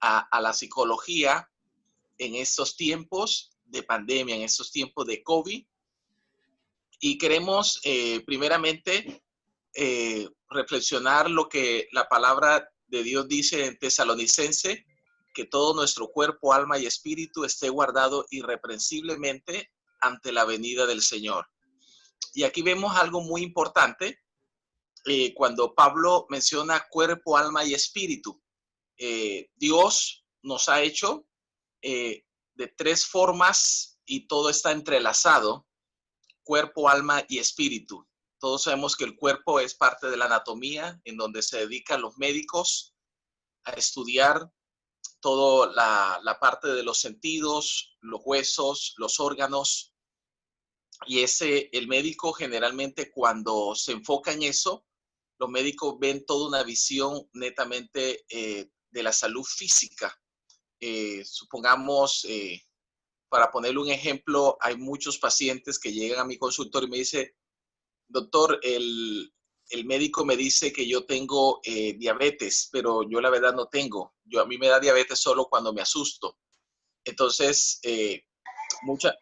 a la psicología en estos tiempos de pandemia, en estos tiempos de COVID. Y queremos primeramente reflexionar lo que la palabra de Dios dice en Tesalonicense, que todo nuestro cuerpo, alma y espíritu esté guardado irreprensiblemente ante la venida del Señor. Y aquí vemos algo muy importante cuando Pablo menciona cuerpo, alma y espíritu. Dios nos ha hecho de tres formas y todo está entrelazado: cuerpo, alma y espíritu. Todos sabemos que el cuerpo es parte de la anatomía, en donde se dedican los médicos a estudiar toda la parte de los sentidos, los huesos, los órganos. Y el médico generalmente, cuando se enfoca en eso, los médicos ven toda una visión netamente de la salud física. Supongamos, para ponerle un ejemplo, hay muchos pacientes que llegan a mi consultorio y me dicen: doctor, el médico me dice que yo tengo diabetes, pero yo la verdad no tengo. A mí me da diabetes solo cuando me asusto. Entonces,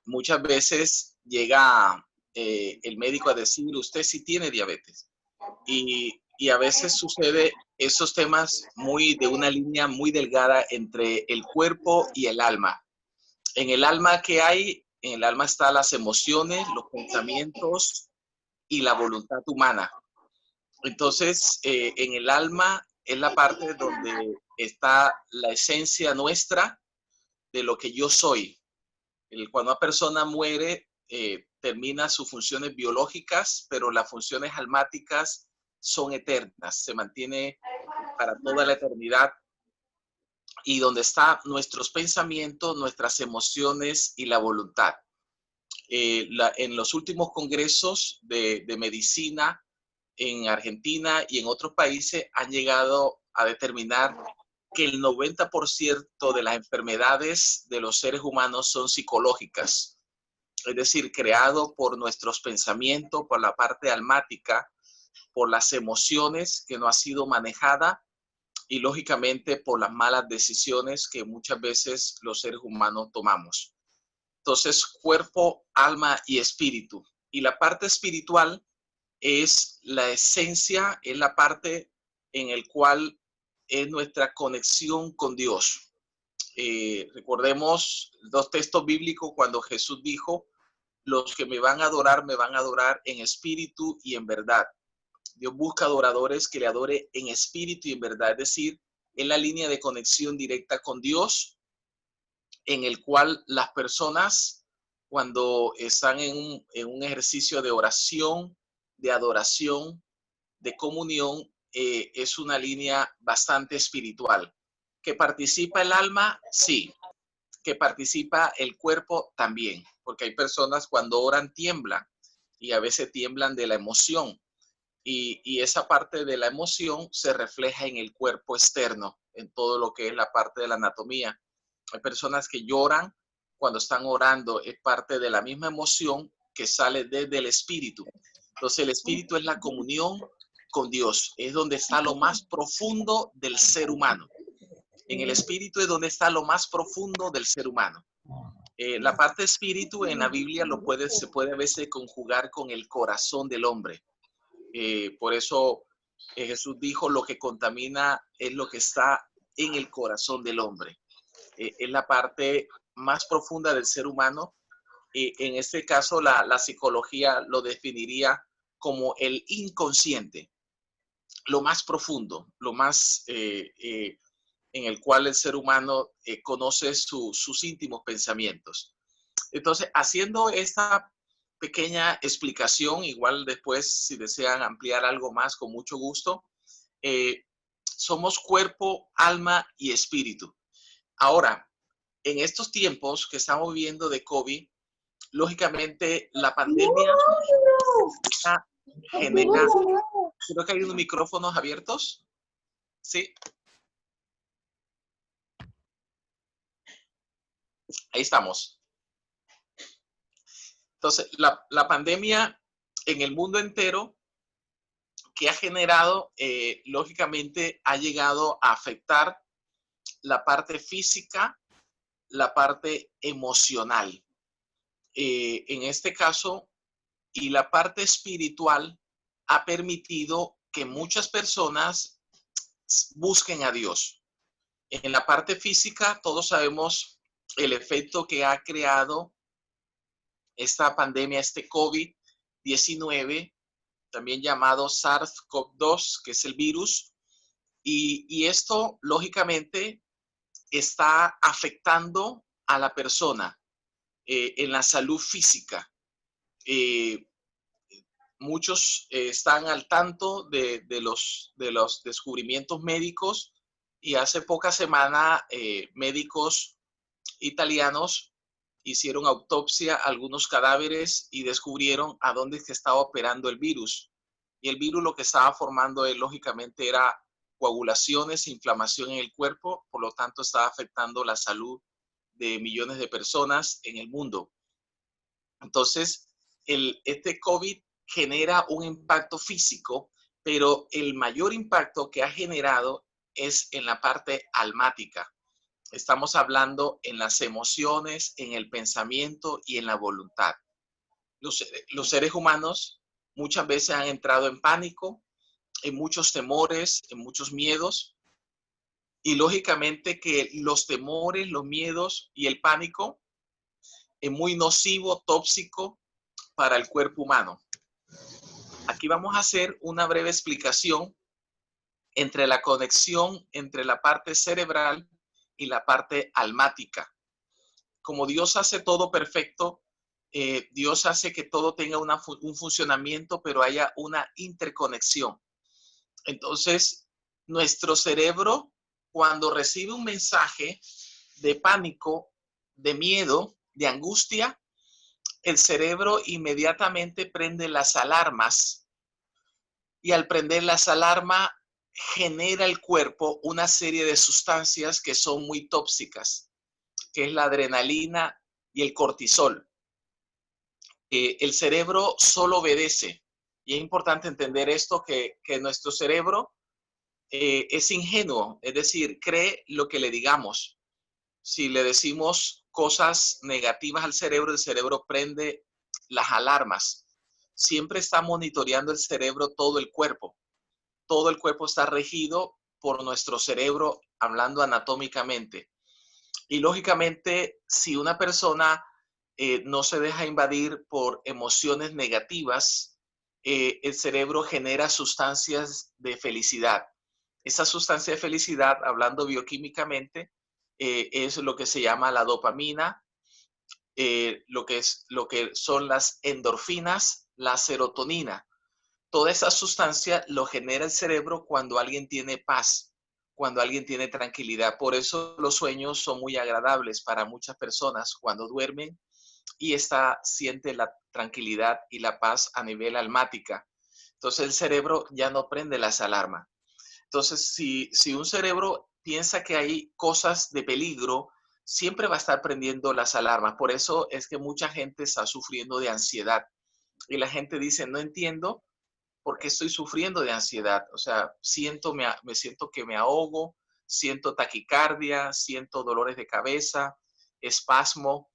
muchas veces llega el médico a decir: usted sí tiene diabetes. Y a veces sucede esos temas de una línea muy delgada entre el cuerpo y el alma. En el alma, ¿qué hay? En el alma están las emociones, los pensamientos y la voluntad humana. Entonces, en el alma es la parte donde está la esencia nuestra de lo que yo soy. Cuando una persona muere, termina sus funciones biológicas, pero las funciones almáticas son eternas, se mantiene para toda la eternidad, y donde están nuestros pensamientos, nuestras emociones y la voluntad. En los últimos congresos de medicina en Argentina y en otros países han llegado a determinar que el 90% de las enfermedades de los seres humanos son psicológicas, es decir, creado por nuestros pensamientos, por la parte almática, por las emociones que no ha sido manejada y lógicamente por las malas decisiones que muchas veces los seres humanos tomamos. Entonces, cuerpo, alma y espíritu. Y la parte espiritual es la esencia, es la parte en el cual es nuestra conexión con Dios. Recordemos los textos bíblicos cuando Jesús dijo: los que me van a adorar en espíritu y en verdad. Dios busca adoradores que le adoren en espíritu y en verdad, es decir, en la línea de conexión directa con Dios, en el cual las personas, cuando están en un ejercicio de oración, de adoración, de comunión, es una línea bastante espiritual. ¿Que participa el alma? Sí. ¿Que participa el cuerpo? También. Porque hay personas cuando oran tiemblan, y a veces tiemblan de la emoción. Y esa parte de la emoción se refleja en el cuerpo externo, en todo lo que es la parte de la anatomía. Hay personas que lloran cuando están orando, es parte de la misma emoción que sale desde el espíritu. Entonces el espíritu es la comunión con Dios, es donde está lo más profundo del ser humano. En el espíritu es donde está lo más profundo del ser humano. La parte espíritu en la Biblia se puede a veces conjugar con el corazón del hombre. Por eso Jesús dijo: lo que contamina es lo que está en el corazón del hombre. Es la parte más profunda del ser humano. En este caso, la psicología lo definiría como el inconsciente, lo más profundo, lo más en el cual el ser humano conoce sus íntimos pensamientos. Entonces, haciendo esta pequeña explicación, igual después, si desean ampliar algo más, con mucho gusto, somos cuerpo, alma y espíritu. Ahora, en estos tiempos que estamos viviendo de COVID, lógicamente la pandemia genera... Creo que hay unos micrófonos abiertos. Sí. Ahí estamos. Entonces, la pandemia en el mundo entero, que ha generado, lógicamente, ha llegado a afectar la parte física, la parte emocional. En este caso, y la parte espiritual ha permitido que muchas personas busquen a Dios. En la parte física, todos sabemos el efecto que ha creado esta pandemia, este COVID-19, también llamado SARS-CoV-2, que es el virus. Y esto, lógicamente, está afectando a la persona en la salud física. Muchos están al tanto de los descubrimientos médicos y hace pocas semanas médicos italianos hicieron autopsia a algunos cadáveres y descubrieron a dónde estaba operando el virus. Y el virus lo que estaba formando lógicamente era coagulaciones, inflamación en el cuerpo, por lo tanto estaba afectando la salud de millones de personas en el mundo. Entonces, este COVID genera un impacto físico, pero el mayor impacto que ha generado es en la parte almática. Estamos hablando en las emociones, en el pensamiento y en la voluntad. Los seres humanos muchas veces han entrado en pánico, en muchos temores, en muchos miedos. Y lógicamente que los temores, los miedos y el pánico es muy nocivo, tóxico para el cuerpo humano. Aquí vamos a hacer una breve explicación entre la conexión entre la parte cerebral y la parte almática. Como Dios hace todo perfecto, Dios hace que todo tenga un funcionamiento, pero haya una interconexión. Entonces, nuestro cerebro, cuando recibe un mensaje de pánico, de miedo, de angustia, el cerebro inmediatamente prende las alarmas y al prender las alarmas genera el cuerpo una serie de sustancias que son muy tóxicas, que es la adrenalina y el cortisol. El cerebro solo obedece. Y es importante entender esto, que nuestro cerebro es ingenuo, es decir, cree lo que le digamos. Si le decimos cosas negativas al cerebro, el cerebro prende las alarmas. Siempre está monitoreando el cerebro todo el cuerpo. Todo el cuerpo está regido por nuestro cerebro, hablando anatómicamente. Y lógicamente, si una persona no se deja invadir por emociones negativas, el cerebro genera sustancias de felicidad. Esa sustancia de felicidad, hablando bioquímicamente, es lo que se llama la dopamina, lo que son las endorfinas, la serotonina. Toda esa sustancia lo genera el cerebro cuando alguien tiene paz, cuando alguien tiene tranquilidad. Por eso los sueños son muy agradables para muchas personas cuando duermen y siente la tranquilidad y la paz a nivel almática. Entonces el cerebro ya no prende las alarmas. Entonces, si un cerebro piensa que hay cosas de peligro, siempre va a estar prendiendo las alarmas. Por eso es que mucha gente está sufriendo de ansiedad. Y la gente dice, no entiendo por qué estoy sufriendo de ansiedad. O sea, me siento que me ahogo, siento taquicardia, siento dolores de cabeza, espasmo,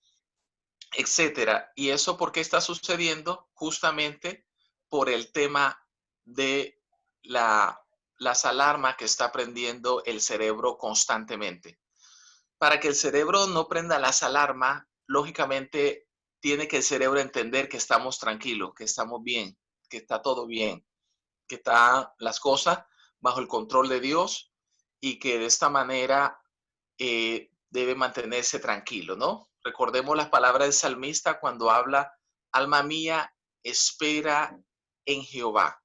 etcétera. ¿Y eso por qué está sucediendo? Justamente por el tema de las alarmas que está prendiendo el cerebro constantemente. Para que el cerebro no prenda las alarmas, lógicamente tiene que el cerebro entender que estamos tranquilos, que estamos bien, que está todo bien, que están las cosas bajo el control de Dios y que de esta manera debe mantenerse tranquilo, ¿no? Recordemos las palabras del salmista cuando habla, alma mía, espera en Jehová.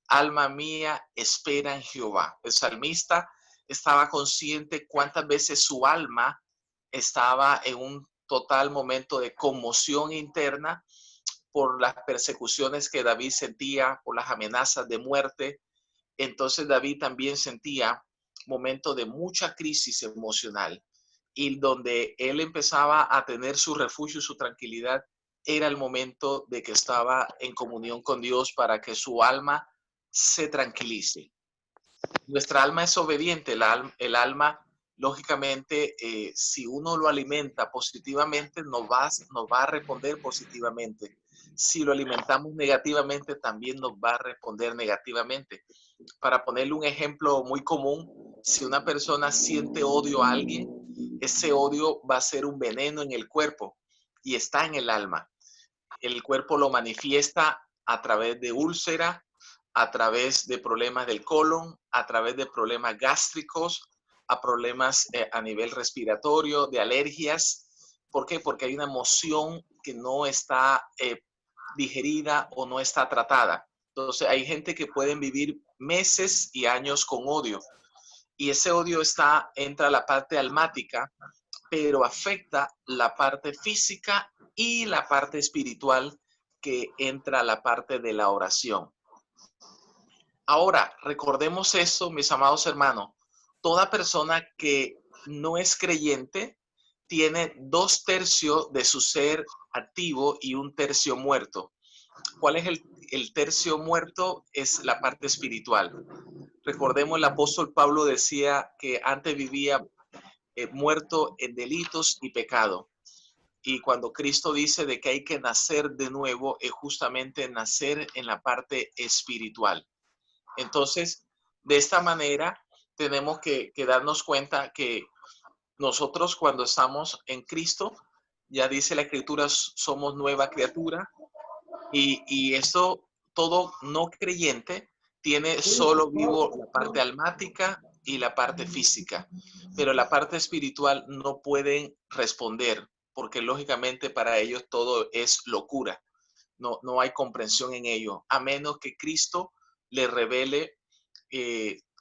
Alma mía, espera en Jehová. El salmista estaba consciente cuántas veces su alma estaba en un total momento de conmoción interna por las persecuciones que David sentía, por las amenazas de muerte. Entonces David también sentía momentos de mucha crisis emocional y donde él empezaba a tener su refugio y su tranquilidad era el momento de que estaba en comunión con Dios para que su alma se tranquilice. Nuestra alma es obediente, el alma lógicamente, si uno lo alimenta positivamente, nos va a responder positivamente. Si lo alimentamos negativamente, también nos va a responder negativamente. Para ponerle un ejemplo muy común, si una persona siente odio a alguien, ese odio va a ser un veneno en el cuerpo y está en el alma. El cuerpo lo manifiesta a través de úlcera, a través de problemas del colon, a través de problemas gástricos, a problemas a nivel respiratorio, de alergias. ¿Por qué? Porque hay una emoción que no está digerida o no está tratada. Entonces hay gente que pueden vivir meses y años con odio y ese odio entra a la parte almática, pero afecta la parte física y la parte espiritual, que entra a la parte de la oración. Ahora, recordemos eso, mis amados hermanos. Toda persona que no es creyente tiene 2/3 de su ser activo y 1/3 muerto. ¿Cuál es el tercio muerto? Es la parte espiritual. Recordemos, el apóstol Pablo decía que antes vivía muerto en delitos y pecado. Y cuando Cristo dice de que hay que nacer de nuevo, es justamente nacer en la parte espiritual. Entonces, de esta manera, tenemos que darnos cuenta que nosotros cuando estamos en Cristo, ya dice la Escritura, somos nueva criatura, y esto, todo no creyente tiene solo vivo la parte almática y la parte física, pero la parte espiritual no pueden responder, porque lógicamente para ellos todo es locura. No hay comprensión en ello, a menos que Cristo le revele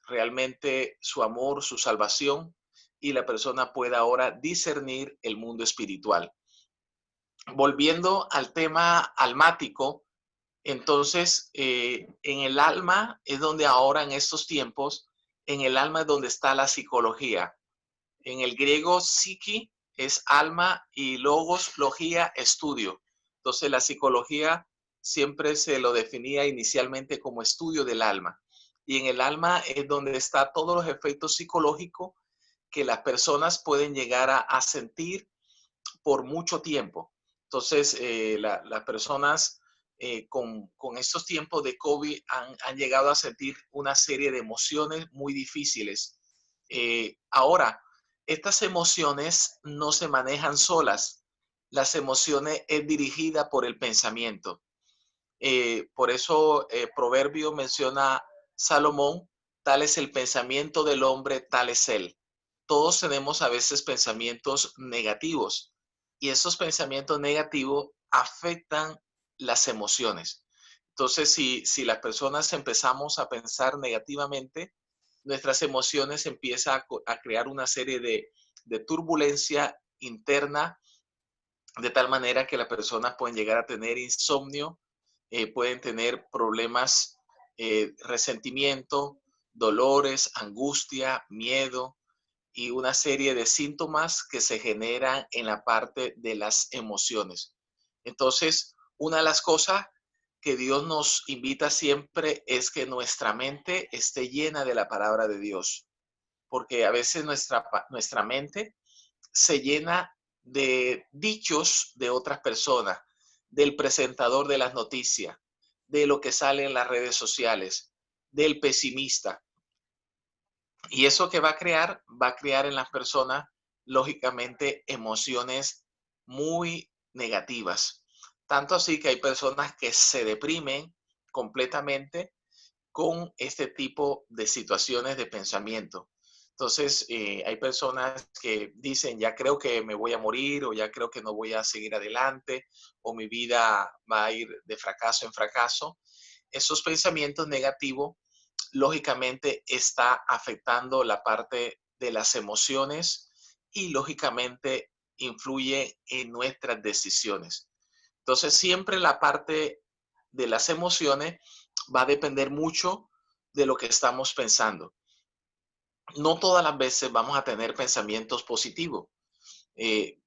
realmente su amor, su salvación, y la persona pueda ahora discernir el mundo espiritual. Volviendo al tema almático, entonces, en el alma es donde ahora en estos tiempos, en el alma es donde está la psicología. En el griego, psiqui es alma y logos, logía, estudio. Entonces, la psicología siempre se lo definía inicialmente como estudio del alma. Y en el alma es donde está todos los efectos psicológicos que las personas pueden llegar a sentir por mucho tiempo. Entonces, las personas con estos tiempos de COVID han llegado a sentir una serie de emociones muy difíciles. Ahora, estas emociones no se manejan solas. Las emociones es dirigida por el pensamiento. Por eso Proverbio menciona Salomón, tal es el pensamiento del hombre, tal es él. Todos tenemos a veces pensamientos negativos y esos pensamientos negativos afectan las emociones. Entonces, si las personas empezamos a pensar negativamente, nuestras emociones empiezan a crear una serie de turbulencia interna, de tal manera que las personas pueden llegar a tener insomnio, pueden tener problemas, resentimiento, dolores, angustia, miedo y una serie de síntomas que se generan en la parte de las emociones. Entonces, una de las cosas que Dios nos invita siempre es que nuestra mente esté llena de la palabra de Dios, porque a veces nuestra mente se llena de dichos de otras personas, del presentador de las noticias, de lo que sale en las redes sociales, del pesimista. Y eso que va a crear en las personas, lógicamente, emociones muy negativas. Tanto así que hay personas que se deprimen completamente con este tipo de situaciones de pensamiento. Entonces, hay personas que dicen, ya creo que me voy a morir o ya creo que no voy a seguir adelante o mi vida va a ir de fracaso en fracaso. Esos pensamientos negativos, lógicamente, está afectando la parte de las emociones y, lógicamente, influye en nuestras decisiones. Entonces, siempre la parte de las emociones va a depender mucho de lo que estamos pensando. No todas las veces vamos a tener pensamientos positivos.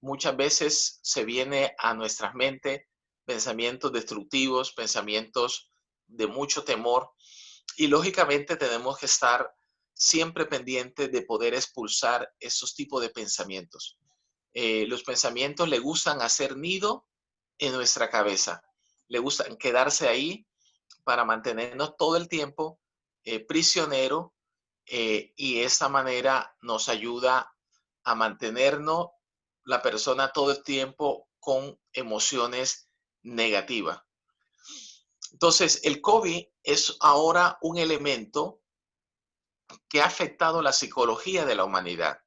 Muchas veces se viene a nuestras mentes pensamientos destructivos, pensamientos de mucho temor, y lógicamente tenemos que estar siempre pendiente de poder expulsar esos tipos de pensamientos. Los pensamientos le gustan hacer nido en nuestra cabeza, le gustan quedarse ahí para mantenernos todo el tiempo prisionero, y esa manera nos ayuda a mantenernos la persona todo el tiempo con emociones negativas. Entonces, el COVID es ahora un elemento que ha afectado la psicología de la humanidad.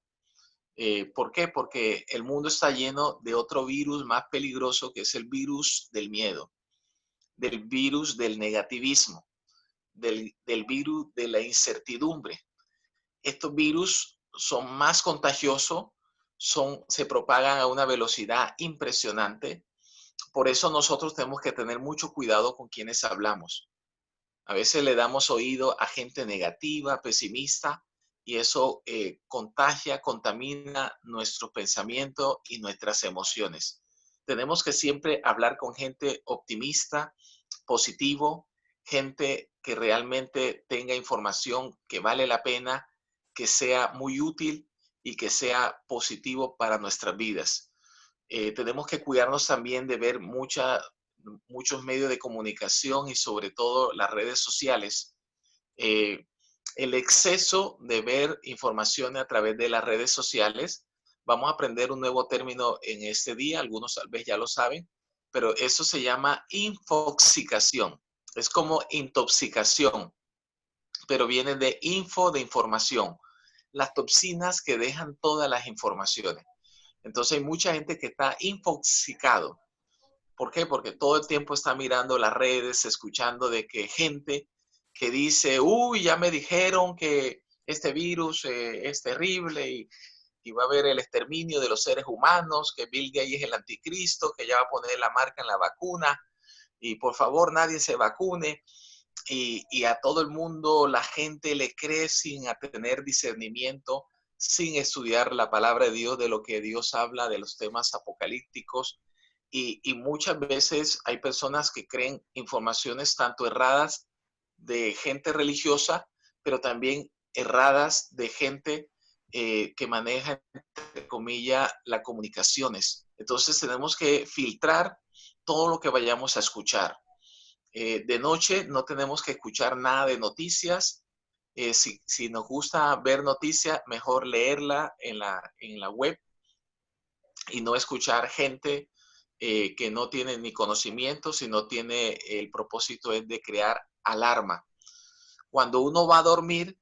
¿Por qué? Porque el mundo está lleno de otro virus más peligroso, que es el virus del miedo, del virus del negativismo, del virus de la incertidumbre. Estos virus son más contagiosos, se propagan a una velocidad impresionante. Por eso nosotros tenemos que tener mucho cuidado con quienes hablamos. A veces le damos oído a gente negativa, pesimista, y eso contagia, contamina nuestro pensamiento y nuestras emociones. Tenemos que siempre hablar con gente optimista, positivo, gente que realmente tenga información que vale la pena, que sea muy útil y que sea positivo para nuestras vidas. Tenemos que cuidarnos también de ver muchos medios de comunicación y sobre todo las redes sociales. Eh, el exceso de ver información a través de las redes sociales, vamos a aprender un nuevo término en este día, algunos tal vez ya lo saben, pero eso se llama infoxicación. Es como intoxicación, pero viene de info, de información. Las toxinas que dejan todas las informaciones. Entonces hay mucha gente que está infoxicado. ¿Por qué? Porque todo el tiempo está mirando las redes, escuchando de que gente que dice, uy, ya me dijeron que este virus es terrible y va a haber el exterminio de los seres humanos, que Bill Gates es el anticristo, que ya va a poner la marca en la vacuna y por favor nadie se vacune. Y a todo el mundo la gente le cree sin tener discernimiento, sin estudiar la palabra de Dios, de lo que Dios habla, de los temas apocalípticos. Y muchas veces hay personas que creen informaciones tanto erradas de gente religiosa, pero también erradas de gente que maneja, entre comillas, las comunicaciones. Entonces tenemos que filtrar todo lo que vayamos a escuchar. De noche no tenemos que escuchar nada de noticias. Si nos gusta ver noticias, mejor leerla en la web y no escuchar gente que no tiene ni conocimiento, sino tiene el propósito es de crear alarma. Cuando uno va a dormir,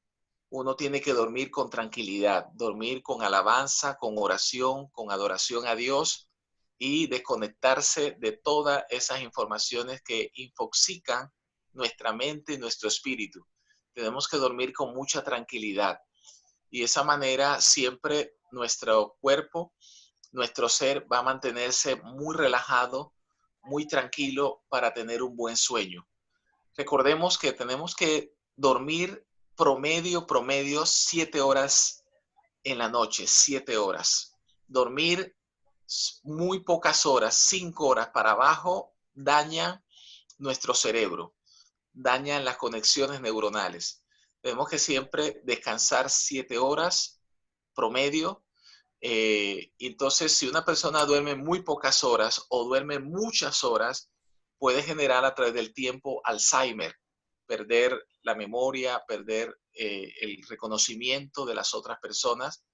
uno tiene que dormir con tranquilidad, dormir con alabanza, con oración, con adoración a Dios y desconectarse de todas esas informaciones que infoxican nuestra mente y nuestro espíritu. Tenemos que dormir con mucha tranquilidad y de esa manera siempre nuestro cuerpo, nuestro ser va a mantenerse muy relajado, muy tranquilo para tener un buen sueño. Recordemos que tenemos que dormir promedio 7 horas en la noche, 7 horas. Dormir muy pocas horas, 5 horas para abajo, daña nuestro cerebro, daña las conexiones neuronales. Tenemos que siempre descansar 7 horas promedio. Entonces, si una persona duerme muy pocas horas o duerme muchas horas, puede generar a través del tiempo Alzheimer, perder la memoria, perder el reconocimiento de las otras personas,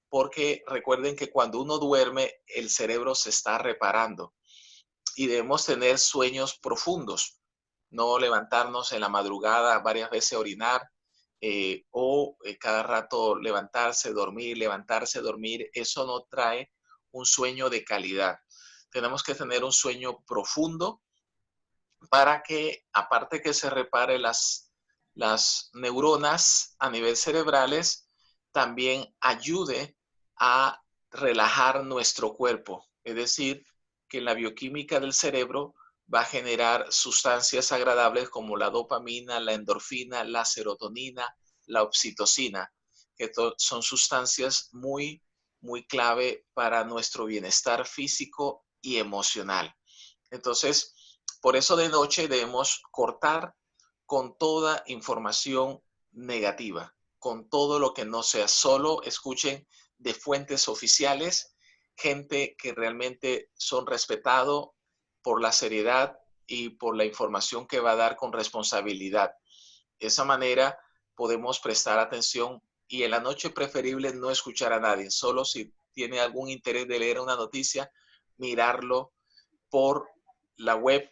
porque recuerden que cuando uno duerme, el cerebro se está reparando y debemos tener sueños profundos, no levantarnos en la madrugada varias veces a orinar, cada rato levantarse, dormir, eso no trae un sueño de calidad. Tenemos que tener un sueño profundo para que, aparte que se repare las neuronas a nivel cerebrales, también ayude a relajar nuestro cuerpo. Es decir, que la bioquímica del cerebro va a generar sustancias agradables como la dopamina, la endorfina, la serotonina, la oxitocina, que son sustancias muy clave para nuestro bienestar físico y emocional. Entonces, por eso de noche debemos cortar con toda información negativa, con todo lo que no sea. Solo escuchen de fuentes oficiales, gente que realmente son respetados por la seriedad y por la información que va a dar con responsabilidad. De esa manera podemos prestar atención y en la noche preferible no escuchar a nadie, solo si tiene algún interés de leer una noticia, mirarlo por la web,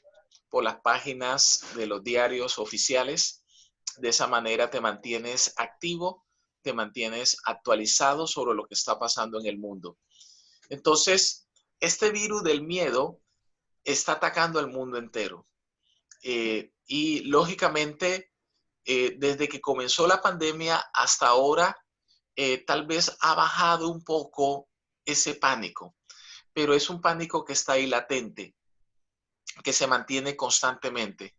por las páginas de los diarios oficiales. De esa manera te mantienes activo, te mantienes actualizado sobre lo que está pasando en el mundo. Entonces, este virus del miedo está atacando al mundo entero. Y lógicamente, desde que comenzó la pandemia hasta ahora, tal vez ha bajado un poco ese pánico, pero es un pánico que está ahí latente, que se mantiene constantemente.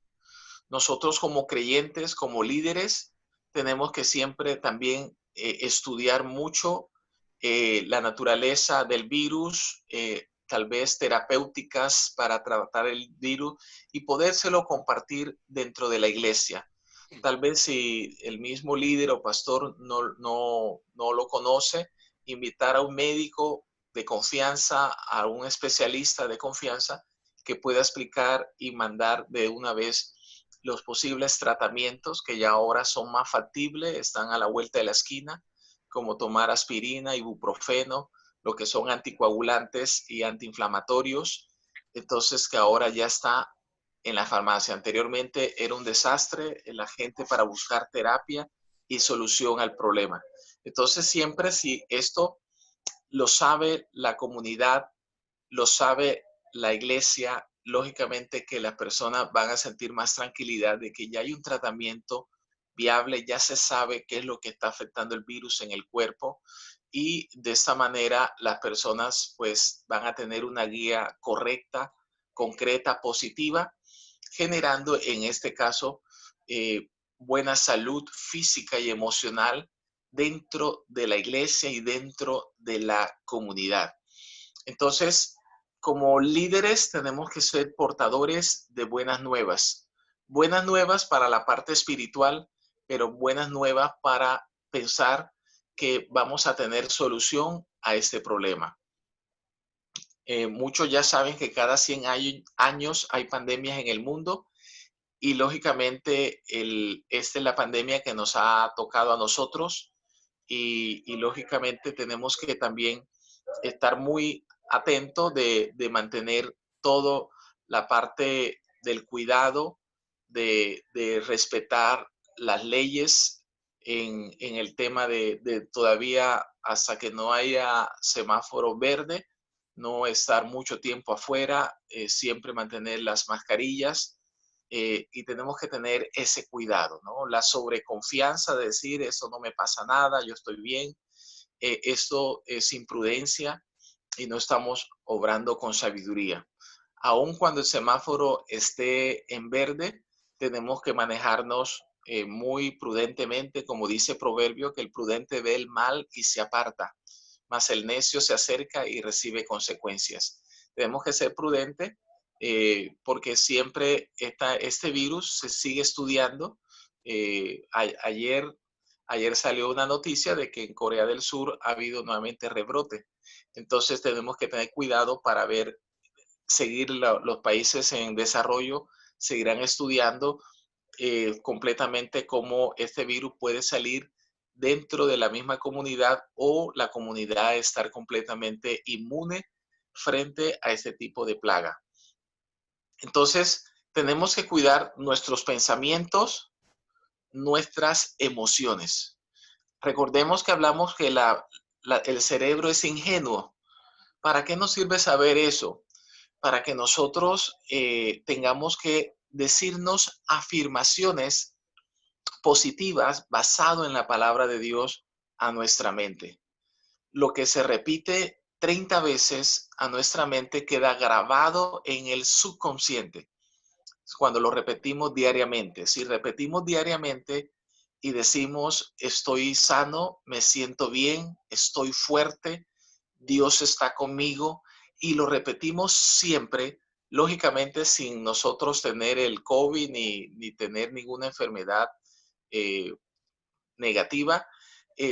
Nosotros como creyentes, como líderes, tenemos que siempre también estudiar mucho la naturaleza del virus, tal vez terapéuticas para tratar el virus y podérselo compartir dentro de la iglesia. Tal vez si el mismo líder o pastor no lo conoce, invitar a un médico de confianza, a un especialista de confianza que pueda explicar y mandar de una vez los posibles tratamientos que ya ahora son más factibles, están a la vuelta de la esquina, como tomar aspirina, ibuprofeno, lo que son anticoagulantes y antiinflamatorios. Entonces, que ahora ya está en la farmacia. Anteriormente era un desastre la gente para buscar terapia y solución al problema. Entonces, siempre si esto lo sabe la comunidad, lo sabe la iglesia, lógicamente que las personas van a sentir más tranquilidad de que ya hay un tratamiento viable, ya se sabe qué es lo que está afectando el virus en el cuerpo y de esta manera las personas pues van a tener una guía correcta, concreta, positiva, generando en este caso buena salud física y emocional dentro de la iglesia y dentro de la comunidad. Entonces, como líderes tenemos que ser portadores de buenas nuevas para la parte espiritual, pero buenas nuevas para pensar que vamos a tener solución a este problema. Muchos ya saben que cada 100 años hay pandemias en el mundo y lógicamente esta es la pandemia que nos ha tocado a nosotros y lógicamente tenemos que también estar muy atento de mantener todo la parte del cuidado, de respetar las leyes en el tema de todavía hasta que no haya semáforo verde, no estar mucho tiempo afuera, siempre mantener las mascarillas y tenemos que tener ese cuidado, ¿no? La sobreconfianza de decir, eso no me pasa nada, yo estoy bien, esto es imprudencia y no estamos obrando con sabiduría. Aun cuando el semáforo esté en verde, tenemos que manejarnos muy prudentemente, como dice Proverbio, que el prudente ve el mal y se aparta, mas el necio se acerca y recibe consecuencias. Tenemos que ser prudentes porque siempre este virus se sigue estudiando. Ayer salió una noticia de que en Corea del Sur ha habido nuevamente rebrote. Entonces tenemos que tener cuidado para ver, seguir los países en desarrollo, seguirán estudiando completamente cómo este virus puede salir dentro de la misma comunidad o la comunidad estar completamente inmune frente a este tipo de plaga. Entonces, tenemos que cuidar nuestros pensamientos, nuestras emociones. Recordemos que hablamos que el cerebro es ingenuo. ¿Para qué nos sirve saber eso? Para que nosotros tengamos que decirnos afirmaciones positivas basado en la palabra de Dios a nuestra mente. Lo que se repite 30 veces a nuestra mente queda grabado en el subconsciente cuando lo repetimos diariamente. Si repetimos diariamente y decimos, estoy sano, me siento bien, estoy fuerte, Dios está conmigo, y lo repetimos siempre, lógicamente sin nosotros tener el COVID ni tener ninguna enfermedad negativa,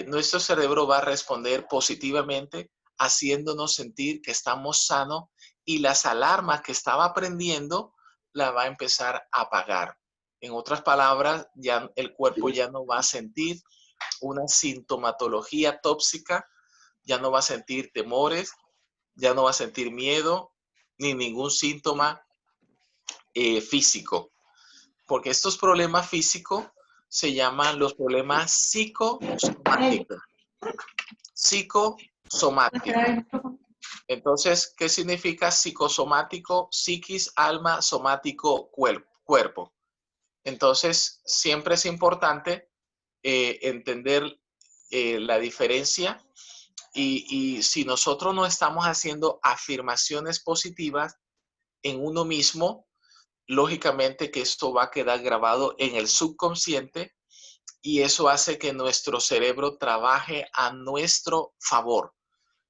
nuestro cerebro va a responder positivamente, haciéndonos sentir que estamos sanos y las alarmas que estaba prendiendo la va a empezar a apagar. En otras palabras, ya el cuerpo ya no va a sentir una sintomatología tóxica, ya no va a sentir temores, ya no va a sentir miedo ni ningún síntoma físico, porque estos problemas físicos se llaman los problemas psicosomáticos. Psicosomático. Entonces, ¿qué significa psicosomático? Psiquis, alma, somático, cuerpo. Entonces, siempre es importante entender la diferencia y si nosotros no estamos haciendo afirmaciones positivas en uno mismo, lógicamente que esto va a quedar grabado en el subconsciente y eso hace que nuestro cerebro trabaje a nuestro favor.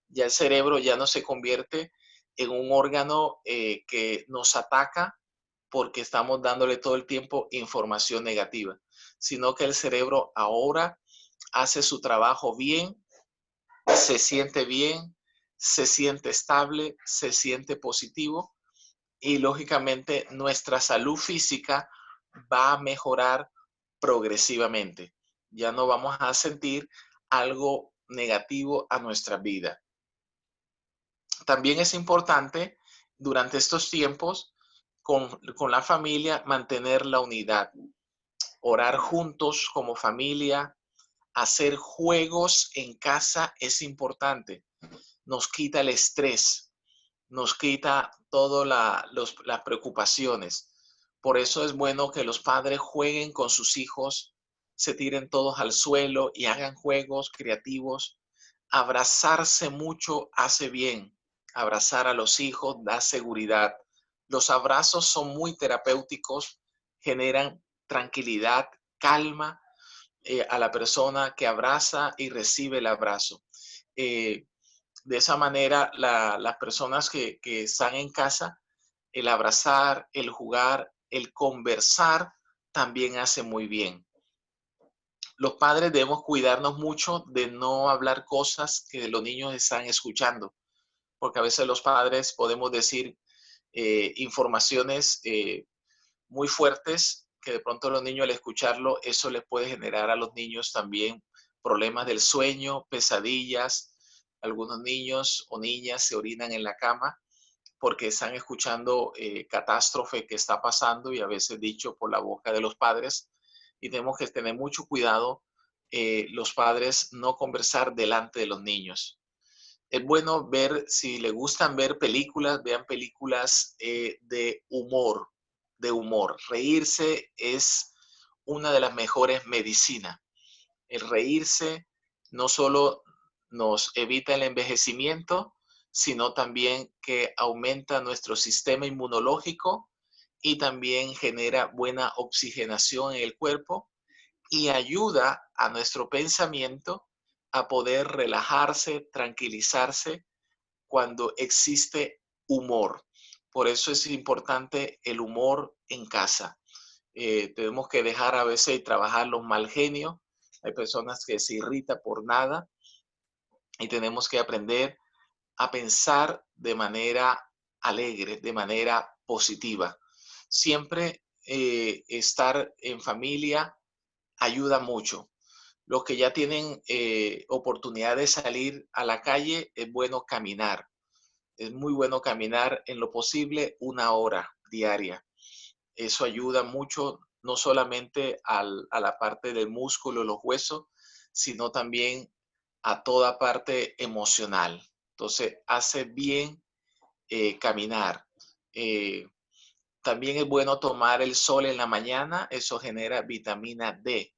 Ya el cerebro ya no se convierte en un órgano que nos ataca porque estamos dándole todo el tiempo información negativa, sino que el cerebro ahora hace su trabajo bien, se siente estable, se siente positivo y lógicamente nuestra salud física va a mejorar progresivamente. Ya no vamos a sentir algo negativo a nuestra vida. También es importante durante estos tiempos con la familia mantener la unidad, orar juntos como familia, hacer juegos en casa es importante. Nos quita el estrés, nos quita todas las preocupaciones. Por eso es bueno que los padres jueguen con sus hijos, se tiren todos al suelo y hagan juegos creativos. Abrazarse mucho hace bien. Abrazar a los hijos da seguridad. Los abrazos son muy terapéuticos, generan tranquilidad, calma a la persona que abraza y recibe el abrazo. De esa manera, las personas que están en casa, el abrazar, el jugar, el conversar, también hace muy bien. Los padres debemos cuidarnos mucho de no hablar cosas que los niños están escuchando, porque a veces los padres podemos decir informaciones muy fuertes que de pronto los niños al escucharlo, eso les puede generar a los niños también problemas del sueño, pesadillas. Algunos niños o niñas se orinan en la cama porque están escuchando catástrofe que está pasando y a veces dicho por la boca de los padres. Y tenemos que tener mucho cuidado los padres no conversar delante de los niños. Es bueno ver, si les gustan ver películas, vean películas de humor. Reírse es una de las mejores medicinas. El reírse no solo nos evita el envejecimiento, sino también que aumenta nuestro sistema inmunológico y también genera buena oxigenación en el cuerpo y ayuda a nuestro pensamiento a poder relajarse, tranquilizarse cuando existe humor. Por eso es importante el humor en casa. Tenemos que dejar a veces de trabajar los mal genios. Hay personas que se irritan por nada y tenemos que aprender a pensar de manera alegre, de manera positiva. Siempre estar en familia ayuda mucho. Los que ya tienen oportunidad de salir a la calle, es bueno caminar. Es muy bueno caminar en lo posible 1 hora diaria. Eso ayuda mucho, no solamente a la parte del músculo, los huesos, sino también a toda parte emocional. Entonces, hace bien caminar. Eh, También es bueno tomar el sol en la mañana, eso genera vitamina D,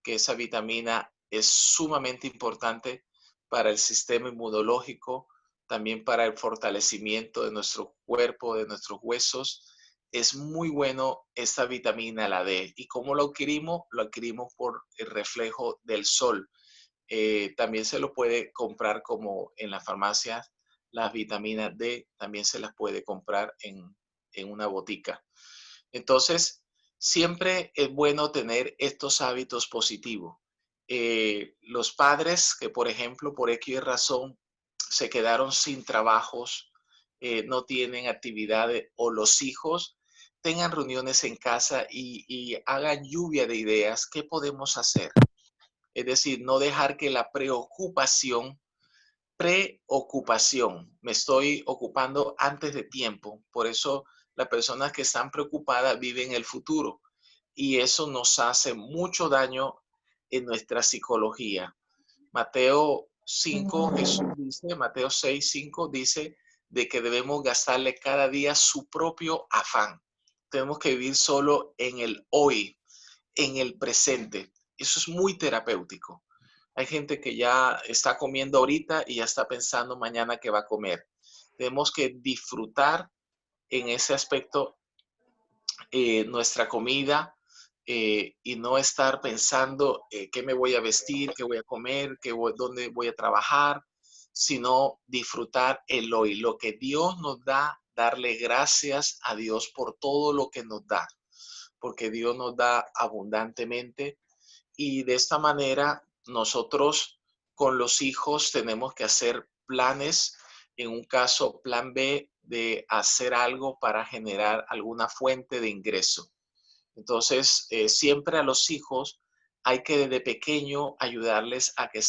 que esa vitamina es sumamente importante para el sistema inmunológico, también para el fortalecimiento de nuestro cuerpo, de nuestros huesos. Es muy bueno esta vitamina, la D. ¿Y cómo lo adquirimos? Lo adquirimos por el reflejo del sol. También se lo puede comprar como en la farmacia, las vitaminas D también se las puede comprar en una botica. Entonces, siempre es bueno tener estos hábitos positivos. los padres que, por ejemplo, por X razón se quedaron sin trabajos, no tienen actividades, o los hijos tengan reuniones en casa y hagan lluvia de ideas. ¿Qué podemos hacer? Es decir, no dejar que la preocupación, me estoy ocupando antes de tiempo. Por eso las personas que están preocupadas viven el futuro y eso nos hace mucho daño en nuestra psicología. Mateo 5, Jesús dice, Mateo 6, 5 dice de que debemos gastarle cada día su propio afán. Tenemos que vivir solo en el hoy, en el presente. Eso es muy terapéutico. Hay gente que ya está comiendo ahorita y ya está pensando mañana que va a comer. Tenemos que disfrutar en ese aspecto nuestra comida y no estar pensando qué me voy a vestir, qué voy a comer, dónde voy a trabajar, sino disfrutar el hoy, lo que Dios nos da, darle gracias a Dios por todo lo que nos da, porque Dios nos da abundantemente y de esta manera nosotros con los hijos tenemos que hacer planes, en un caso plan B, de hacer algo para generar alguna fuente de ingreso. Entonces, siempre a los hijos hay que desde pequeño ayudarles a que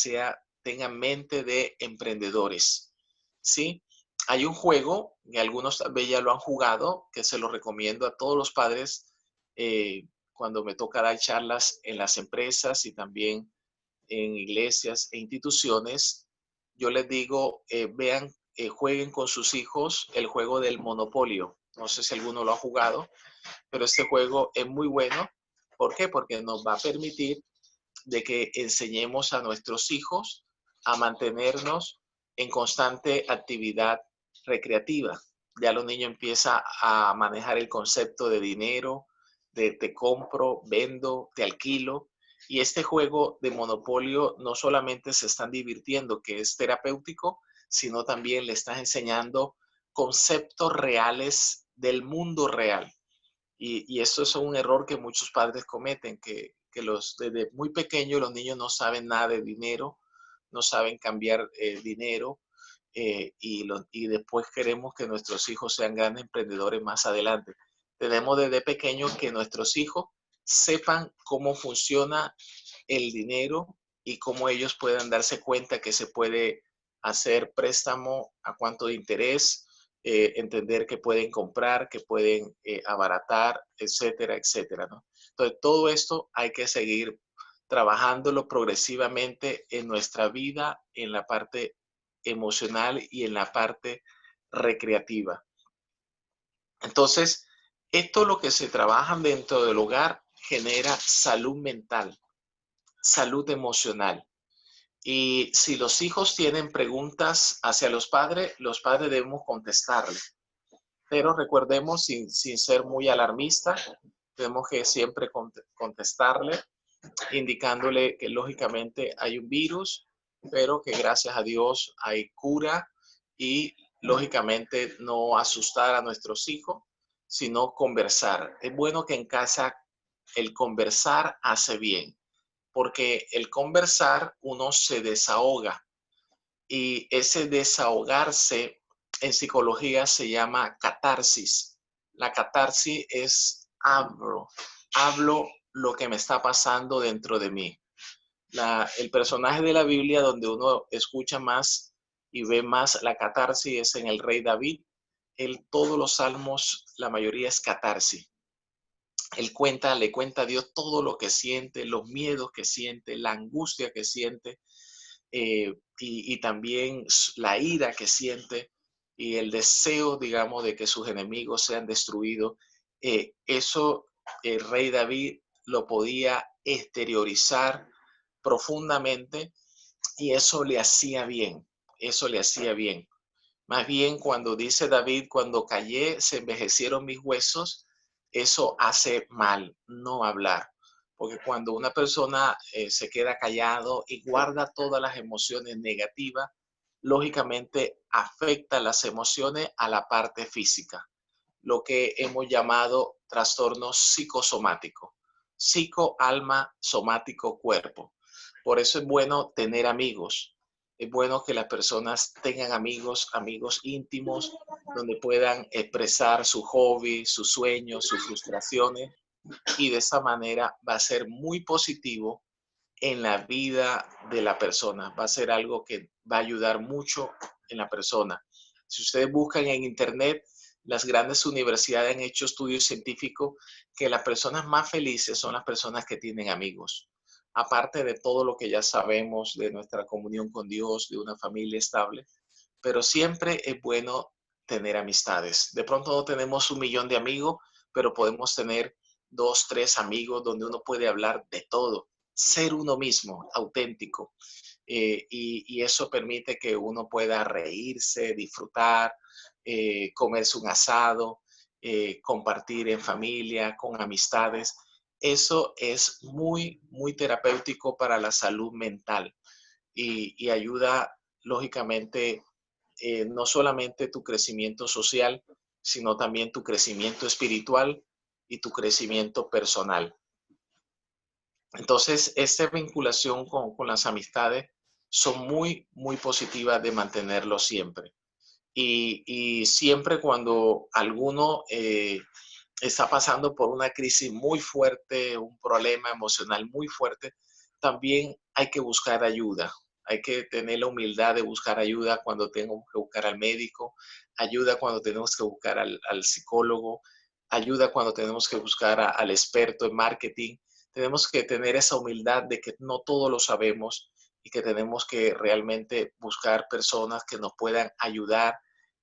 tengan mente de emprendedores, ¿sí? Hay un juego, que algunos tal vez ya lo han jugado, que se lo recomiendo a todos los padres cuando me toca dar charlas en las empresas y también en iglesias e instituciones. Yo les digo, vean, jueguen con sus hijos el juego del Monopolio. No sé si alguno lo ha jugado, pero este juego es muy bueno. ¿Por qué? Porque nos va a permitir de que enseñemos a nuestros hijos a mantenernos en constante actividad recreativa. Ya los niños empiezan a manejar el concepto de dinero, de te compro, vendo, te alquilo. Y este juego de monopolio no solamente se están divirtiendo, que es terapéutico, sino también le estás enseñando conceptos reales del mundo real. Y eso es un error que muchos padres cometen, que desde muy pequeños los niños no saben nada de dinero, no saben cambiar dinero y después queremos que nuestros hijos sean grandes emprendedores más adelante. Tenemos desde pequeños que nuestros hijos sepan cómo funciona el dinero y cómo ellos puedan darse cuenta que se puede hacer préstamo a cuánto de interés, entender que pueden comprar, que pueden abaratar, etcétera, etcétera, ¿no? Entonces, todo esto hay que seguir trabajándolo progresivamente en nuestra vida, en la parte emocional y en la parte recreativa. Entonces, esto lo que se trabaja dentro del hogar genera salud mental, salud emocional. Y si los hijos tienen preguntas hacia los padres debemos contestarle. Pero recordemos, sin ser muy alarmista, tenemos que siempre contestarle, indicándole que lógicamente hay un virus, pero que gracias a Dios hay cura y lógicamente no asustar a nuestros hijos, sino conversar. Es bueno que en casa el conversar hace bien, porque el conversar uno se desahoga y ese desahogarse en psicología se llama catarsis. La catarsis es hablo lo que me está pasando dentro de mí. El personaje de la Biblia donde uno escucha más y ve más la catarsis es en el rey David. Todos los salmos, la mayoría es catarsis. Le cuenta a Dios todo lo que siente, los miedos que siente, la angustia que siente, y también la ira que siente y el deseo, digamos, de que sus enemigos sean destruidos. Eso el rey David lo podía exteriorizar profundamente y eso le hacía bien, eso le hacía bien. Más bien cuando dice David, cuando callé se envejecieron mis huesos, eso hace mal, no hablar. Porque cuando una persona se queda callado y guarda todas las emociones negativas, lógicamente afecta las emociones a la parte física, lo que hemos llamado trastorno psicosomático. Psico, alma, somático, cuerpo. Por eso es bueno tener amigos. Es bueno que las personas tengan amigos, amigos íntimos, donde puedan expresar su hobby, sus sueños, sus frustraciones, y de esa manera va a ser muy positivo en la vida de la persona. Va a ser algo que va a ayudar mucho en la persona. Si ustedes buscan en internet, las grandes universidades han hecho estudios científicos que las personas más felices son las personas que tienen amigos. Aparte de todo lo que ya sabemos de nuestra comunión con Dios, de una familia estable, pero siempre es bueno tener amistades. De pronto no tenemos 1 millón de amigos, pero podemos tener 2, 3 amigos donde uno puede hablar de todo, ser uno mismo, auténtico. Y eso permite que uno pueda reírse, disfrutar, comerse un asado, compartir en familia, con amistades. Eso es muy, muy terapéutico para la salud mental y ayuda, lógicamente, no solamente tu crecimiento social, sino también tu crecimiento espiritual y tu crecimiento personal. Entonces, esta vinculación con las amistades son muy, muy positivas de mantenerlo siempre. Y siempre cuando alguno está pasando por una crisis muy fuerte, un problema emocional muy fuerte, también hay que buscar ayuda. Hay que tener la humildad de buscar ayuda cuando tenemos que buscar al médico, ayuda cuando tenemos que buscar al psicólogo, ayuda cuando tenemos que buscar al experto en marketing. Tenemos que tener esa humildad de que no todo lo sabemos y que tenemos que realmente buscar personas que nos puedan ayudar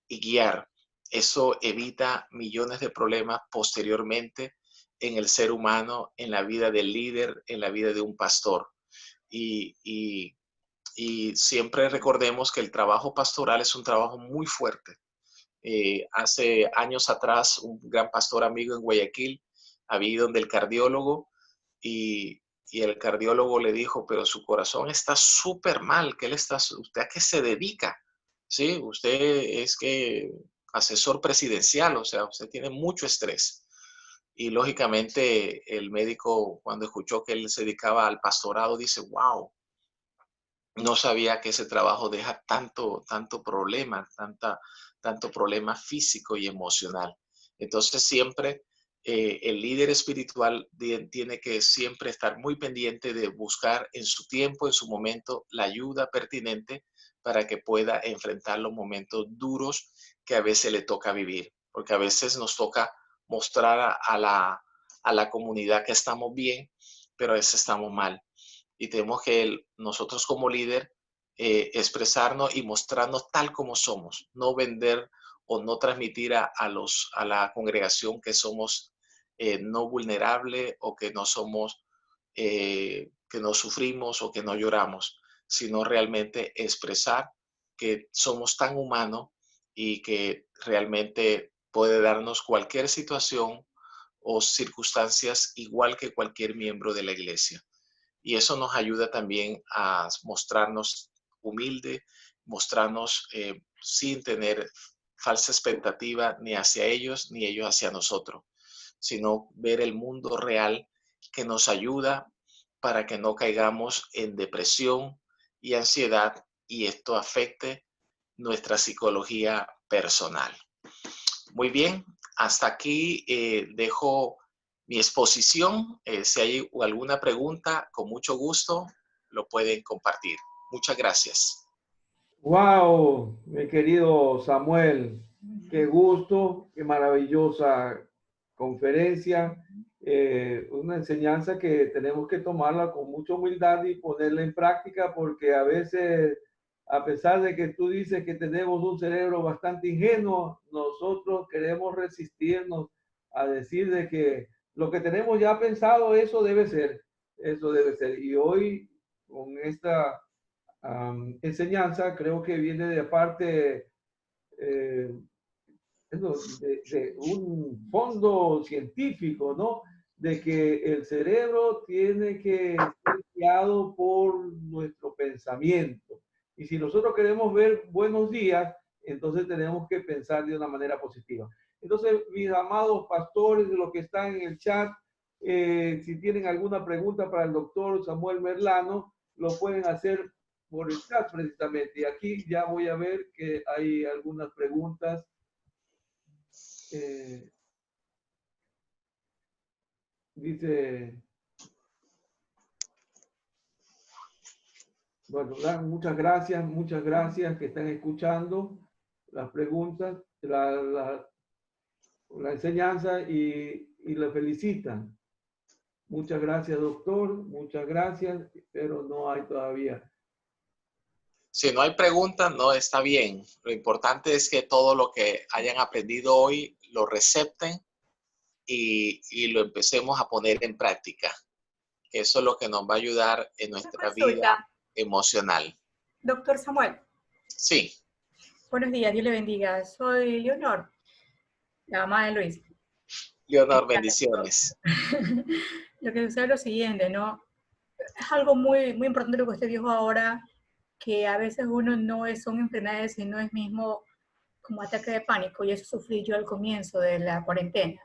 y guiar. Eso evita millones de problemas posteriormente en el ser humano, en la vida del líder, en la vida de un pastor. Y, y, y siempre recordemos que el trabajo pastoral es un trabajo muy fuerte. Hace años atrás, un gran pastor amigo en Guayaquil había ido donde el cardiólogo y el cardiólogo le dijo, pero su corazón está súper mal, ¿usted a qué se dedica? Sí, usted es que asesor presidencial, o sea, usted tiene mucho estrés. Y lógicamente el médico, cuando escuchó que él se dedicaba al pastorado, dice, wow, no sabía que ese trabajo deja tanto problema, tanto problema físico y emocional. Entonces siempre el líder espiritual tiene que siempre estar muy pendiente de buscar en su tiempo, en su momento, la ayuda pertinente para que pueda enfrentar los momentos duros que a veces le toca vivir, porque a veces nos toca mostrar a la comunidad que estamos bien, pero a veces estamos mal y tenemos que nosotros como líder expresarnos y mostrarnos tal como somos, no vender o no transmitir a la congregación que somos no vulnerables o que no somos, que no sufrimos o que no lloramos, sino realmente expresar que somos tan humanos y que realmente puede darnos cualquier situación o circunstancias igual que cualquier miembro de la iglesia. Y eso nos ayuda también a mostrarnos humilde, mostrarnos sin tener falsa expectativa ni hacia ellos ni ellos hacia nosotros, sino ver el mundo real que nos ayuda para que no caigamos en depresión y ansiedad y esto afecte nuestra psicología personal. Muy bien, hasta aquí dejo mi exposición. Si hay alguna pregunta, con mucho gusto lo pueden compartir. Muchas gracias. Wow, mi querido Samuel, qué gusto, qué maravillosa conferencia, una enseñanza que tenemos que tomarla con mucha humildad y ponerla en práctica porque a veces, a pesar de que tú dices que tenemos un cerebro bastante ingenuo, nosotros queremos resistirnos a decir de que lo que tenemos ya pensado, eso debe ser, eso debe ser. Y hoy, con esta enseñanza, creo que viene de parte eh, de un fondo científico, ¿no? De que el cerebro tiene que ser guiado por nuestro pensamiento. Y si nosotros queremos ver buenos días, entonces tenemos que pensar de una manera positiva. Entonces, mis amados pastores de los que están en el chat, si tienen alguna pregunta para el doctor Samuel Merlano, lo pueden hacer por el chat precisamente. Y aquí ya voy a ver que hay algunas preguntas. Dice, bueno, muchas gracias que están escuchando las preguntas, la enseñanza y la felicitan. Muchas gracias, doctor, muchas gracias, pero no hay todavía. Si no hay preguntas, no está bien. Lo importante es que todo lo que hayan aprendido hoy lo recepten y lo empecemos a poner en práctica. Eso es lo que nos va a ayudar en nuestra vida emocional. Doctor Samuel. Sí. Buenos días, Dios le bendiga. Soy Leonor, la mamá de Luis. Leonor, bendiciones. Lo que sucede es lo siguiente, ¿no? Es algo muy, muy importante lo que usted dijo ahora, que a veces uno son enfermedades, sino es mismo como ataque de pánico, y eso sufrí yo al comienzo de la cuarentena.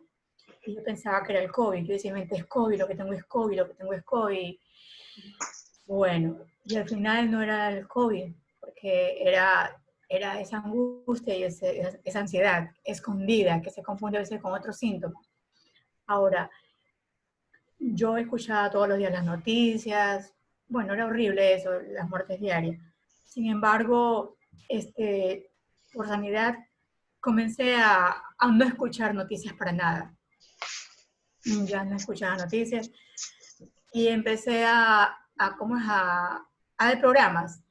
Y yo pensaba que era el COVID, yo decía, es COVID, lo que tengo es COVID, lo que tengo es COVID. Bueno, y al final no era el COVID, porque era esa angustia y esa ansiedad escondida que se confunde a veces con otros síntomas. Ahora, yo escuchaba todos los días las noticias, bueno, era horrible eso, las muertes diarias. Sin embargo, por sanidad comencé a no escuchar noticias para nada. Ya no escuchaba noticias y empecé a ver programas.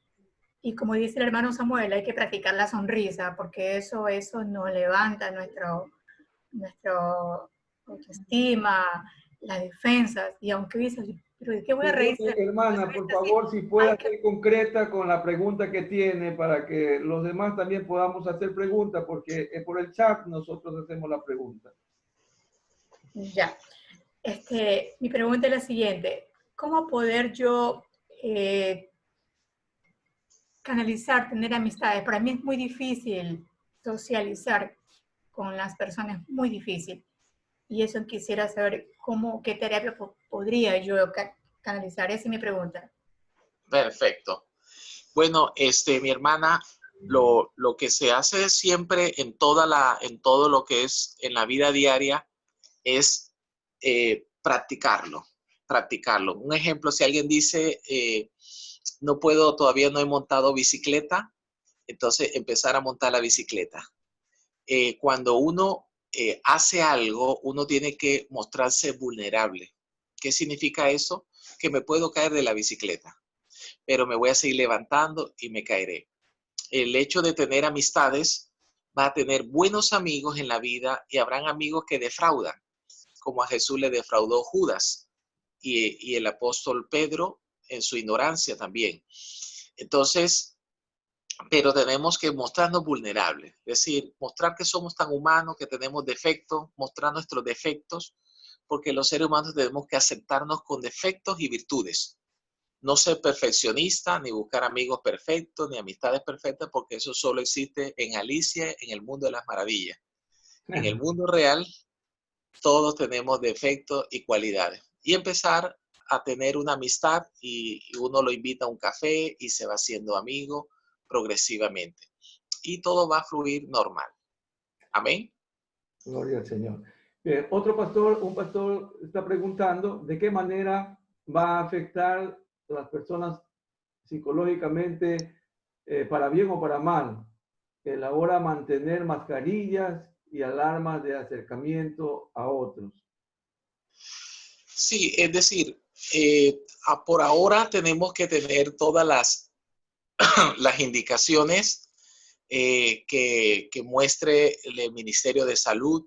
Y como dice el hermano Samuel, hay que practicar la sonrisa, porque eso nos levanta nuestra autoestima, las defensas. Y aunque dices, pero ¿de qué voy a reír? Hermana, por favor, si puede ser concreta con la pregunta que tiene para que los demás también podamos hacer preguntas, porque por el chat nosotros hacemos la pregunta. Ya. Mi pregunta es la siguiente. ¿Cómo poder yo canalizar, tener amistades? Para mí es muy difícil socializar con las personas, muy difícil. Y eso quisiera saber qué terapia podría yo canalizar. Esa es mi pregunta. Perfecto. Bueno, mi hermana, lo que se hace siempre en todo lo que es en la vida diaria es practicarlo. Un ejemplo, si alguien dice, todavía no he montado bicicleta, entonces empezar a montar la bicicleta. Cuando uno hace algo, uno tiene que mostrarse vulnerable. ¿Qué significa eso? Que me puedo caer de la bicicleta, pero me voy a seguir levantando y me caeré. El hecho de tener amistades, va a tener buenos amigos en la vida y habrán amigos que defraudan, como a Jesús le defraudó Judas y el apóstol Pedro en su ignorancia también. Entonces, pero tenemos que mostrarnos vulnerables, es decir, mostrar que somos tan humanos, que tenemos defectos, mostrar nuestros defectos, porque los seres humanos tenemos que aceptarnos con defectos y virtudes. No ser perfeccionista, ni buscar amigos perfectos, ni amistades perfectas, porque eso solo existe en Alicia, en el mundo de las maravillas. En el mundo real, todos tenemos defectos y cualidades. Y empezar a tener una amistad y uno lo invita a un café y se va haciendo amigo progresivamente. Y todo va a fluir normal. Amén. Gloria al Señor. Un pastor está preguntando de qué manera va a afectar a las personas psicológicamente, para bien o para mal, el ahora mantener mascarillas y alarmas de acercamiento a otros. Sí, es decir, por ahora tenemos que tener todas las indicaciones que muestre el Ministerio de Salud,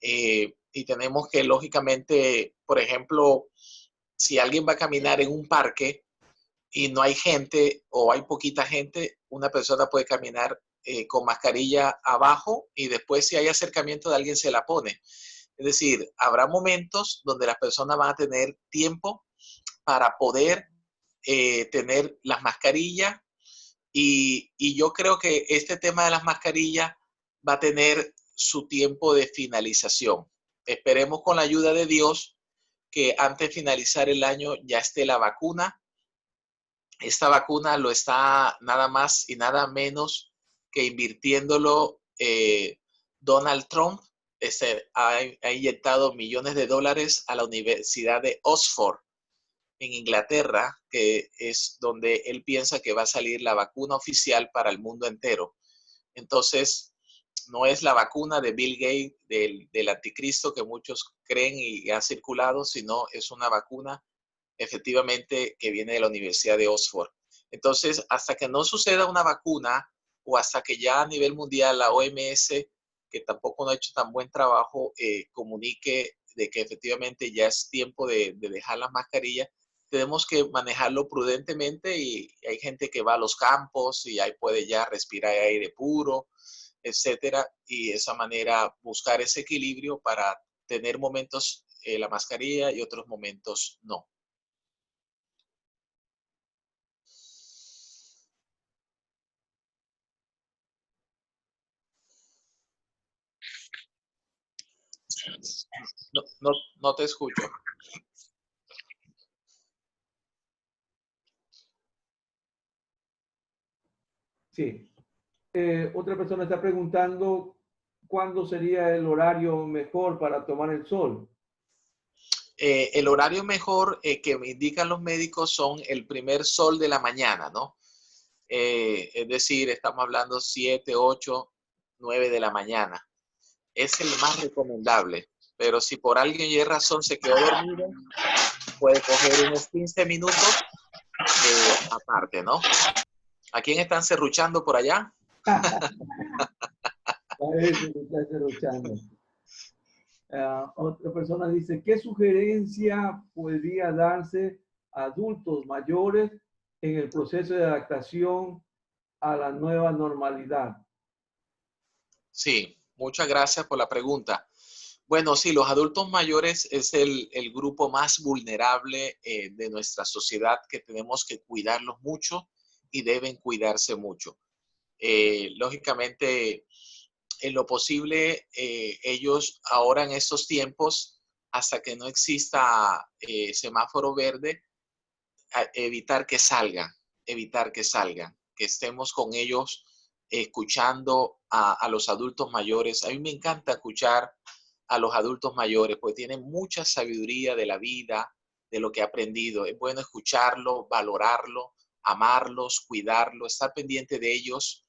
y tenemos que, lógicamente, por ejemplo, si alguien va a caminar en un parque y no hay gente o hay poquita gente, una persona puede caminar con mascarilla abajo y después, si hay acercamiento de alguien, se la pone. Es decir, habrá momentos donde las personas van a tener tiempo para poder tener las mascarillas, y yo creo que este tema de las mascarillas va a tener su tiempo de finalización. Esperemos, con la ayuda de Dios, que antes de finalizar el año ya esté la vacuna esta vacuna lo está nada más y nada menos que invirtiéndolo Donald Trump. Ha inyectado millones de dólares a la Universidad de Oxford en Inglaterra, que es donde él piensa que va a salir la vacuna oficial para el mundo entero. Entonces, no es la vacuna de Bill Gates, del anticristo que muchos creen y ha circulado, sino es una vacuna efectivamente que viene de la Universidad de Oxford. Entonces, hasta que no suceda una vacuna o hasta que ya a nivel mundial la OMS, que tampoco no ha hecho tan buen trabajo, comunique de que efectivamente ya es tiempo de dejar las mascarillas, tenemos que manejarlo prudentemente y hay gente que va a los campos y ahí puede ya respirar aire puro, etcétera, y de esa manera buscar ese equilibrio para tener momentos la mascarilla y otros momentos no. No te escucho. Sí. Otra persona está preguntando cuándo sería el horario mejor para tomar el sol. El horario mejor que me indican los médicos son el primer sol de la mañana, ¿no? Es decir, estamos hablando 7, 8, 9 de la mañana. Es el más recomendable. Pero si por alguien y razón se quedó dormido, puede coger unos 15 minutos aparte, ¿no? ¿A quién están serruchando por allá? Otra persona dice, ¿qué sugerencia podría darse a adultos mayores en el proceso de adaptación a la nueva normalidad? Sí, muchas gracias por la pregunta. Bueno, sí, los adultos mayores es el grupo más vulnerable de nuestra sociedad que tenemos que cuidarlos mucho y deben cuidarse mucho. Lógicamente, en lo posible, ellos ahora en estos tiempos, hasta que no exista semáforo verde, evitar que salgan, que estemos con ellos escuchando a los adultos mayores. A mí me encanta escuchar a los adultos mayores, porque tienen mucha sabiduría de la vida, de lo que ha aprendido. Es bueno escucharlo, valorarlo, amarlos, cuidarlo, estar pendiente de ellos,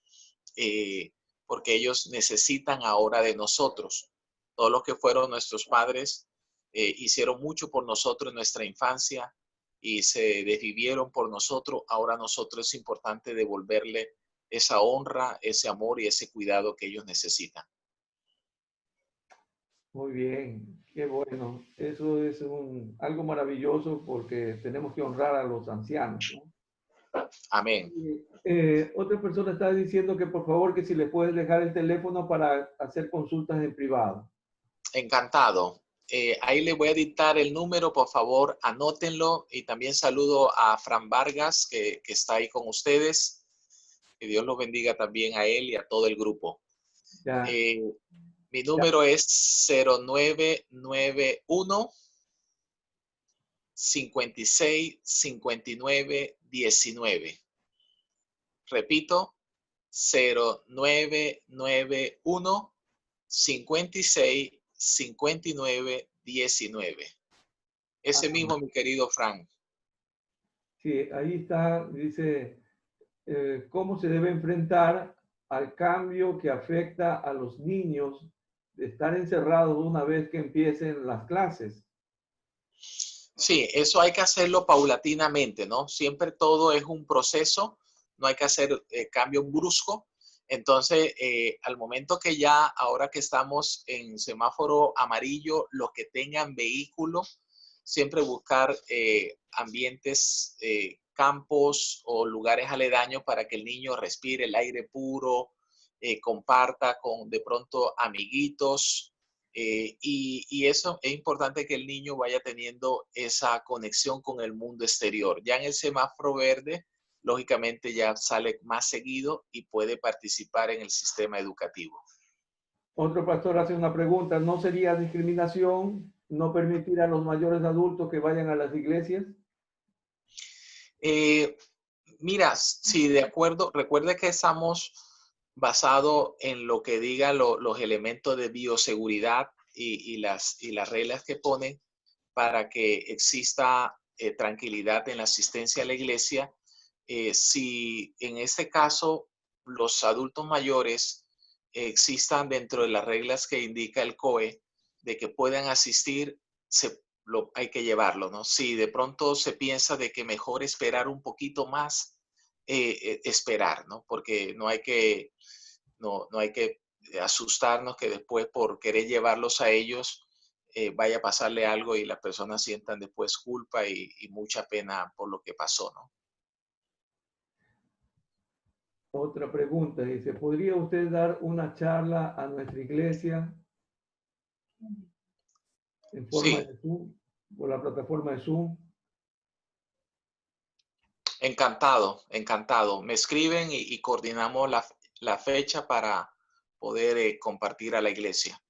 porque ellos necesitan ahora de nosotros. Todos los que fueron nuestros padres hicieron mucho por nosotros en nuestra infancia y se desvivieron por nosotros. Ahora nosotros es importante devolverle esa honra, ese amor y ese cuidado que ellos necesitan. Muy bien, qué bueno. Eso es algo maravilloso porque tenemos que honrar a los ancianos, ¿no? Amén. Otra persona está diciendo que por favor que si le puedes dejar el teléfono para hacer consultas en privado. Encantado. Ahí le voy a dictar el número, por favor, anótenlo. Y también saludo a Fran Vargas, que está ahí con ustedes. Que Dios los bendiga también a él y a todo el grupo. Mi número es 0991 56 59 19. Repito, 0991 56 59 19. Ese mismo, mi querido Frank. Sí, ahí está, dice, ¿cómo se debe enfrentar al cambio que afecta a los niños de estar encerrados una vez que empiecen las clases? Sí, eso hay que hacerlo paulatinamente, ¿no? Siempre todo es un proceso, no hay que hacer cambio brusco. Entonces, al momento que ya, ahora que estamos en semáforo amarillo, los que tengan vehículo, siempre buscar ambientes, campos o lugares aledaños para que el niño respire el aire puro, comparta con de pronto amiguitos. Y eso es importante que el niño vaya teniendo esa conexión con el mundo exterior. Ya en el semáforo verde, lógicamente ya sale más seguido y puede participar en el sistema educativo. Otro pastor hace una pregunta, ¿no sería discriminación no permitir a los mayores adultos que vayan a las iglesias? Mira, sí, de acuerdo. Recuerda que estamos basados en lo que digan los elementos de bioseguridad y las reglas que ponen para que exista tranquilidad en la asistencia a la iglesia. Si en este caso los adultos mayores existan dentro de las reglas que indica el COE de que puedan asistir, hay que llevarlo, ¿no? Si de pronto se piensa de que mejor esperar un poquito más, esperar, ¿no? Porque no hay que asustarnos que después por querer llevarlos a ellos vaya a pasarle algo y las personas sientan después culpa y mucha pena por lo que pasó, ¿no? Otra pregunta, dice, ¿podría usted dar una charla a nuestra iglesia en forma Sí, de Zoom, por la plataforma de Zoom? encantado, encantado. Me escriben y coordinamos la fecha para poder compartir a la iglesia.